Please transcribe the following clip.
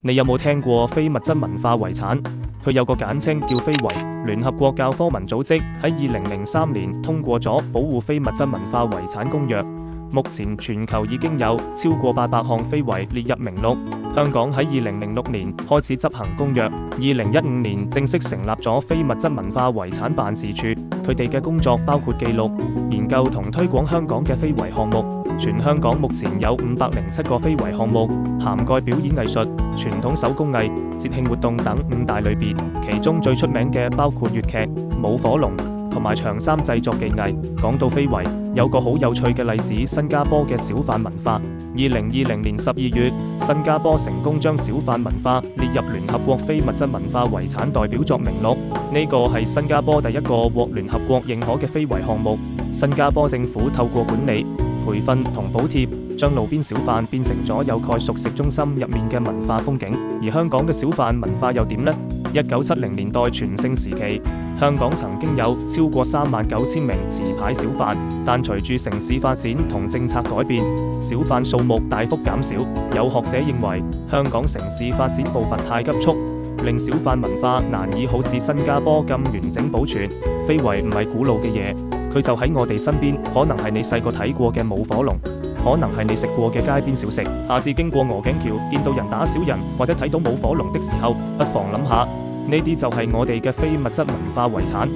你有冇聽過非物質文化遺產？佢有個簡稱叫非遺。聯合國教科文組織喺2003年通過咗保護非物質文化遺產公約。目前全球已經有超過800項非遺列入名錄。香港喺2006年開始執行公約，2015年正式成立咗非物質文化遺產辦事處。佢哋嘅工作包括記錄、研究同推廣香港嘅非遺項目。全香港目前有507個非遺項目，涵蓋表演藝術、傳統手工藝、節慶活動等5大類別。其中最出名嘅包括粵劇、舞火龍同埋長衫製作技藝。講到非遺，有個好有趣嘅例子，新加坡嘅小販文化。2020年12月，新加坡成功將小販文化列入聯合國非物質文化遺產代表作名錄。呢個係新加坡第一個獲聯合國認可嘅非遺項目。新加坡政府透過管理、培訓同補貼，將路邊小販變成咗有蓋熟食中心入面嘅文化風景。而香港嘅小販文化又點呢？1970年代全盛時期，香港曾經有超過39000名持牌小販，但隨住城市發展同政策改變，小販數目大幅減少。有學者認為，香港城市發展步伐太急速，令小販文化難以好似新加坡咁完整保存。非遺唔係古老嘅嘢，佢就喺我哋身邊，可能係你細個睇過嘅舞火龍，可能係你食過嘅街邊小食。下次經過鵝頸橋，見到人打小人，或者睇到舞火龍的時候，不妨諗下，呢啲就係我哋嘅非物質文化遺產。